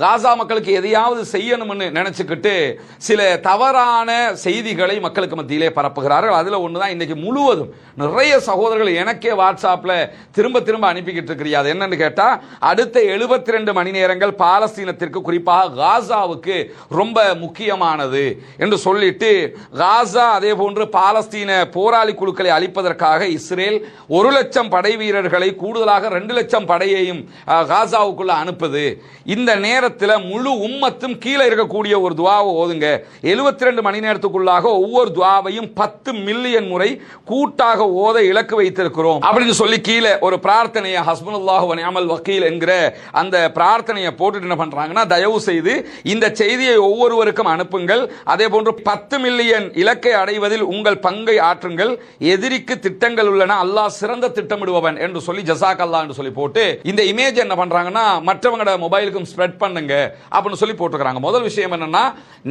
காசா மக்களுக்கு எதையாவது செய்யணும்னு நினைச்சுக்கிட்டு சில தவறான செய்திகளை மக்களுக்கு மத்தியிலே பரப்புகிறார்கள். அதுல ஒண்ணுதான் இன்னைக்கு முழுவதும் நிறைய சகோதரர்கள் எனக்கே வாட்ஸ்அப்ல திரும்ப திரும்ப அனுப்பிக்கிட்டு இருக்கிறீங்க. அது என்னன்னு கேட்டா, அடுத்த 72 மணி நேரங்கள் பாலஸ்தீனத்திற்கு, குறிப்பாக காசாவுக்கு ரொம்ப முக்கியமானது என்று சொல்லிட்டு, காசா அதே போன்று பாலஸ்தீன போராளி குழுக்களை அழிப்பதற்காக இஸ்ரேல் 1 லட்சம் படை வீரர்களை கூடுதலாக 2 லட்சம் படையையும் காசாவுக்குள்ள அனுப்புது. இந்த நேரத்தில் முழு உம்மத்தும் கீழே இருக்கக்கூடிய ஒரு துவாவை ஓதுங்க. 72 மணி நேரத்துக்குள்ளாக ஒவ்வொரு துவாவையும் 10 மில்லியன் முறை கூட்டாக ஓத இலக்கு வைத்திருக்கிறோம் அப்படின்னு சொல்லி கீழே ஒரு பிரார்த்தனையை ஹஸ்புனல்லாஹு வ நிஅமல் வக்கீல் என்கிற அந்த பிரார்த்தனையை போட்டுட்டு என்ன பண்றாங்கன்னா, தயவு செய்து இந்த செய்தியை ஒவ்வொருவருக்கும் அனுப்புங்கள். அதே போன்று 10 மில்லியன் இலக்கை அடைவதில் உங்கள் பங்கை ஆற்றுங்கள். எதிரிக்கு திட்டங்கள் உள்ளன, அல்லாஹ் சிறந்த திட்டமிடுபவன் என்று சொல்லி ஜஸாக் அல்லாஹ் என்று சொல்லி போட்டு இந்த இமேஜ் என்ன பண்றாங்கன்னா, மற்றவங்களோட மொபைலுக்கும் ஸ்ப்ரெட் பண்ணுங்க அப்படின்னு சொல்லி போட்டுக்கிறாங்க. முதல் விஷயம் என்னன்னா,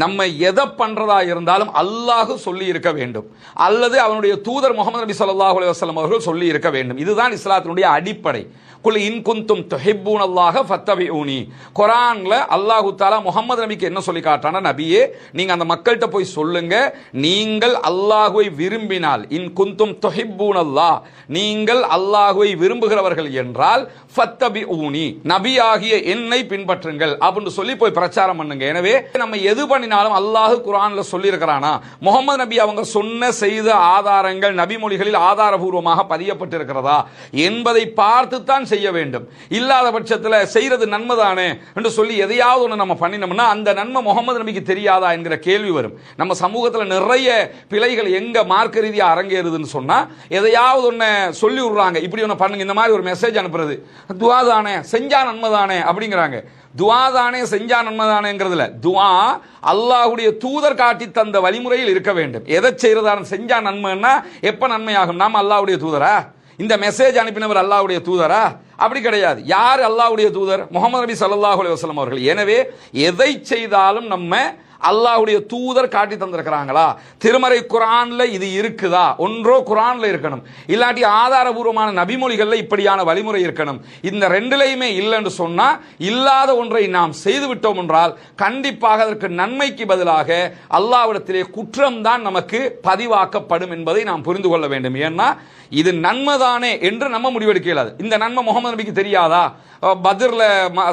நம்ம எதை பண்றதா இருந்தாலும் அல்லாஹ் சொல்லி இருக்க வேண்டும், அல்லது அவனுடைய தூதர் முகமது நபி ஸல்லல்லாஹு அலைஹி வஸல்லம் அவர்கள் சொல்லி இருக்க வேண்டும். இதுதான் இஸ்லாத்தினுடைய அடிப்படை. குல் இன் குன்தும் துஹிப்பூனல்லாஹ ஃபத்தபிஊனி. குர்ஆன்ல அல்லாஹ் தஆலா முஹம்மது நபிக்கு என்ன சொல்லி காட்டானா, நபியே நீங்க அந்த மக்கள்கிட்ட போய் சொல்லுங்க, நீங்கள் அல்லாஹ்வை விரும்பினால், இன் குன்தும் துஹிப்பூனல்லாஹ், நீங்கள் அல்லாஹ்வை விரும்புகிறவர்கள் என்றால் ஃபத்தபிஊனி, நபியாகிய என்னை பின்பற்றுங்கள் அப்படின்னு சொல்லி போய் பிரச்சாரம் பண்ணுங்க. எனவே நம்ம எது பண்ணினாலும் அல்லாஹ் குர்ஆன்ல சொல்லி இருக்கிறானா, முஹம்மது நபி அவங்க சொன்ன செய்த ஆதாரங்கள் நபிமொழிகளில் ஆதாரபூர்வமாக பதியப்பட்டிருக்கிறதா என்பதை பார்த்து தான் செய்ய வேண்டும். இல்லாத பட்சத்தில் செய்யறது நன்மைதானே என்று சொல்லி எதையாவது ஒன்று நம்ம பண்ணினோம்னா அந்த நன்மை முகமது நபிக்கு தெரியாதா என்கிற கேள்வி வரும். நம்ம சமூகத்தில் நிறைய பிழைகள் எங்க மார்க்க ரீதியா அரங்கேறுதுன்னு சொன்னா, எதையாவது ஒன்று சொல்லி விடுறாங்க, இப்படி ஒன்று பண்ணுங்க, இந்த மாதிரி ஒரு மெசேஜ் அனுப்புறது, துவா தானே செஞ்சா நன்மைதானே அப்படிங்கிறாங்க. துவா தானே செஞ்சா நன்மைதானேங்கிறதுல துவா அல்லாஹ்வுடைய தூதர் காட்டி தந்த வழிமுறையில் இருக்க வேண்டும். எதை செய்யறதான செஞ்சா நன்மைன்னா எப்ப நன்மையாகும்? நாம அல்லாஹ்வுடைய தூதரா? இந்த மெசேஜ் அனுப்பினவர் அல்லாஹ்வுடைய தூதரா? அப்படி கிடையாது. யார் அல்லாஹ்வுடைய தூதர்? முஹம்மது நபி ஸல்லல்லாஹு அலைஹி வஸல்லம் அவர்கள். எனவே எதை செய்தாலும் நம்ம அல்லாஹ்வுடைய தூதர் காட்டி தந்திருக்கிறாங்களா, திருமறை குர்ஆன்ல இது இருக்குதா, ஒன்றோ குர்ஆன்ல இருக்கணும், இல்லாட்டி ஆதாரபூர்வமான நபிமொழிகள்ல இப்படியான வழிமுறை இருக்கணும். இந்த ரெண்டுலையுமே இல்லைன்னு சொன்னா, இல்லாத ஒன்றை நாம் செய்து விட்டோம் என்றால் கண்டிப்பாக அதற்கு நன்மைக்கு பதிலாக அல்லாஹ்விடத்திலே குற்றம் தான் நமக்கு பதிவாக்கப்படும் என்பதை நாம் புரிந்து கொள்ள வேண்டும். ஏன்னா இது நன்மைதானே என்று நம்ம முடிவெடுக்க இயலாது. இந்த நன்மை முகமது நபிக்கு தெரியாதா? பத்ர்ல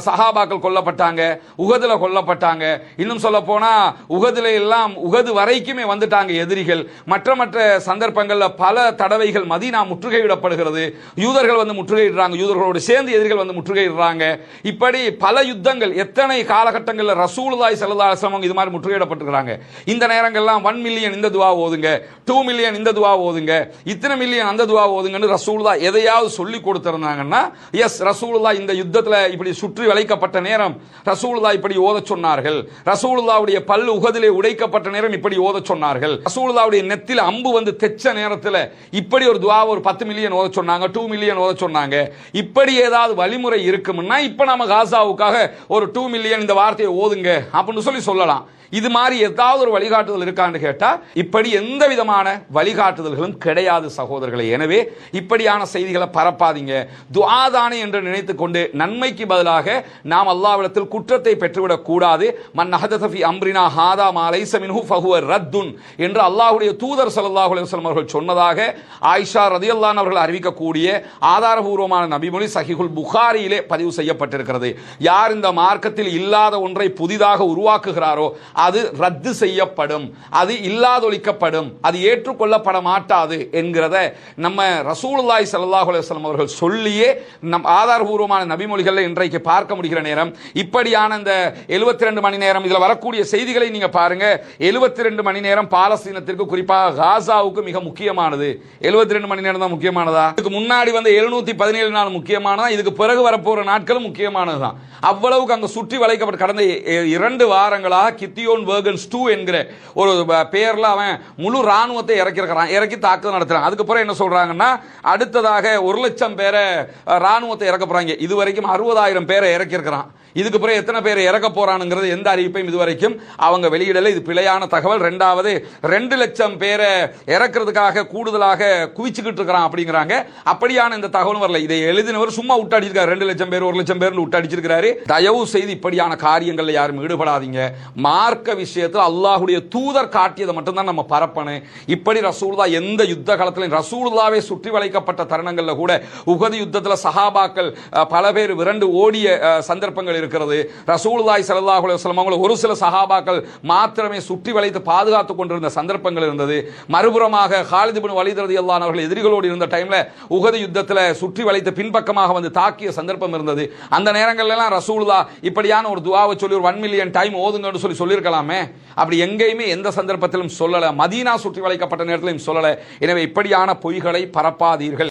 சஹாபாக்கள் கொல்லப்பட்டாங்க, உஹதுல கொல்லப்பட்டாங்க, இன்னும் சொல்ல போனா உஹதுல எல்லாம் உஹது வரைக்குமே வந்துட்டாங்க எதிரிகள். மற்ற மற்ற சந்தர்ப்பங்கள்ல பல தடவைகள் மதீனா முற்றுகையிடப்படுகிறது, யூதர்கள் வந்து முற்றுகையிடுறாங்க, யூதர்களோடு சேர்ந்து எதிரிகள் வந்து முற்றுகையிடுறாங்க. இப்படி பல யுத்தங்கள் எத்தனை காலகட்டங்களில் ரசூலுல்லாஹி ஸல்லல்லாஹு அலைஹி வஸல்லம் இது மாதிரி முற்றுகையிடப்பட்டிருக்கிறாங்க. இந்த நேரங்கள்லாம் 1 மில்லியன் இந்த துவா ஓதுங்க, 2 மில்லியன் இந்த துவா ஓதுங்க, இத்தனை மில்லியன் அந்த துவா ஓதுங்கன்னு ரசூலுல்லாஹ் எதையாவது சொல்லி கொடுத்திருந்தாங்கன்னா, எஸ் ரசூலுல்லாஹ் இந்த யுத்தத்தில் இப்படி சுற்றி வளைக்கப்பட்ட நேரம் ரசூலுல்லாஹ் இப்படி ஓத சொன்னார்கள், ரசூலுல்லாஹ்வுடைய பல்லு உஹதிலே உடைக்கப்பட்ட நேரம் இப்படி ஓத சொன்னார்கள், ரசூலுல்லாஹ்வுடைய நெத்தில அம்பு வந்து தெச்ச நேரத்தில் இப்படி ஒரு துவா ஒரு 10 மில்லியன் ஓத சொன்னாங்க, 2 மில்லியன் ஓத சொன்னாங்க. இப்படி ஏதாவது வழிமுறை இருக்கும்னா இப்ப நம்ம காசாவுக்காக ஒரு 2 மில்லியன் இந்த வார்த்தையை ஓதுங்க அப்படின்னு சொல்லலாம். இது மாதிரி ஏதாவது ஒரு வழிகாட்டுதல் இருக்கான்னு கேட்டா இப்படி எந்த விதமான வழிகாட்டுதல்களும் கிடையாது சகோதரர்களே. எனவே இப்படியான செய்திகளை பரப்பாதீங்க. துஆ தானே என்று நினைத்துக் கொண்டு நன்மைக்கு பதிலாக நாம் அல்லாஹ்விடத்தில் குற்றத்தை பெற்றுவிடக் கூடாது. மன் அஹதஸ ஃபீ அம்ரினா ஹாதா மா லைஸ மின்ஹு ஃபஹுவ ரத்துன் என்று அல்லாஹ்வுடைய தூதர் ஸல்லல்லாஹு அலைஹி வஸல்லம் அவர்கள் சொன்னதாக ஆயிஷா ரலியல்லாஹு அன்ஹா அவர்கள் அறிவிக்கக்கூடிய ஆதாரபூர்வமான நபிமொழி சஹீஹுல் புகாரியிலே பதிவு செய்யப்பட்டிருக்கிறது. யார் இந்த மார்க்கத்தில் இல்லாத ஒன்றை புதிதாக உருவாக்குகிறாரோ அது ரத்து செய்யப்படும், அது இல்லாதொழிக்கப்படும், அது ஏற்றுக்கொள்ளப்பட மாட்டாது என்கிறத நம்ம ரசூலுல்லாஹி ஸல்லல்லாஹு அலைஹி வஸல்லம் அவர்கள் சொல்லியே நம் ஆதாரபூர்வமான நபிமொழிகளை இன்றைக்கு பார்க்க முடிகிற நேரம். இப்படியான இந்த 72 மணி நேரம் இதில் வரக்கூடிய செய்திகளை நீங்க பாருங்க. 72 மணி நேரம் பாலஸ்தீனத்திற்கு, குறிப்பாக காசாவுக்கு மிக முக்கியமானது. 72 மணி நேரம் தான் முக்கியமானதா? இதுக்கு முன்னாடி வந்து 717 நாள் முக்கியமானதா? இதுக்கு பிறகு வரப்போற நாட்களும் முக்கியமானதுதான். அவ்வளவுக்கு அங்க சுற்றி வளைக்கப்பட்ட கடந்த 2 வாரங்களாக கித்தியோன் வேர்கன்ஸ் 2 என்கிற ஒரு பெயர்ல அவன் முழு ராணுவத்தை இறக்கி தாக்குதல் நடத்துறான். அதுக்கப்புறம் என்ன சொல்றாங்கன்னா, அடுத்ததாக 1 லட்சம் பேரை ராணுவத்தை இறக்க போறாங்க. இதுவரைக்கும் 60,000 பேரை இறக்கி இருக்கிறான். இதுக்கு பிறகு எத்தனை பேர் இறக்க போறானுங்கிறது எந்த அறிவிப்பையும் இதுவரைக்கும் அவங்க வெளியிடல. இது பிழையான தகவல். ரெண்டாவது 2 லட்சம் பேரை இறக்கிறதுக்காக கூடுதலாக குவிச்சுக்கிட்டு இருக்கிறான் அப்படிங்கிறாங்க. அப்படியான இந்த தகவலும் வரல. இதை எழுதினவர் சும்மா விட்டாடிச்சிருக்காரு. 2 லட்சம் பேர் 1 லட்சம் பேர் விட்டாடிச்சிருக்காரு. தயவு செய்து இப்படியான காரியங்கள்ல யாரும் ஈடுபடாதீங்க. மார்க்க விஷயத்தில் அல்லாஹ்வுடைய தூதர் காட்டியதை மட்டும்தான் நம்ம பரப்பணும். இப்படி ரசூலுல்லாஹ் எந்த யுத்த காலத்திலும் ரசூலுல்லாஹ்வே சுற்றி வளைக்கப்பட்ட தருணங்கள்ல கூட உஹது யுத்தத்தில் சஹாபாக்கள் பல பேர் விரண்டு ஓடிய சந்தர்ப்பங்கள் இருக்கிறது. ரசூலுல்லாஹி ஸல்லல்லாஹு அலைஹி வஸல்லம் அவங்களை ஒரு சில சஹாபாக்கள் மாத்திரமே சுற்றி வளைத்து பாதுகாத்துக் கொண்டிருந்த சந்தர்ப்பங்கள் இருந்தது. மறுபுறமாக காலித் இப்னு வலீத் ரலியல்லாஹு அன்ஹு அவர்கள் எதிரிகளோடு இருந்த டைம்ல உஹது யுத்தத்தில் சுற்றி வளைத்து பின்பக்கமாக வந்து தாக்கிய சந்தர்ப்பம் இருந்தது. அந்த நேரங்கள் எல்லாம் ரசூலுல்லாஹ் இப்படியான ஒரு துஆவை சொல்லி ஒரு 1 மில்லியன் டைம் ஓதுங்கன்னு சொல்லியிருக்கலாமே. அப்படி எங்கேயுமே எந்த சந்தர்ப்பத்திலும் சொல்லல. மதீனா சுற்றி வளைக்கப்பட்ட நேரத்திலும் சொல்லல. எனவே இப்படியான பொய்களை பரப்பாதீர்கள்.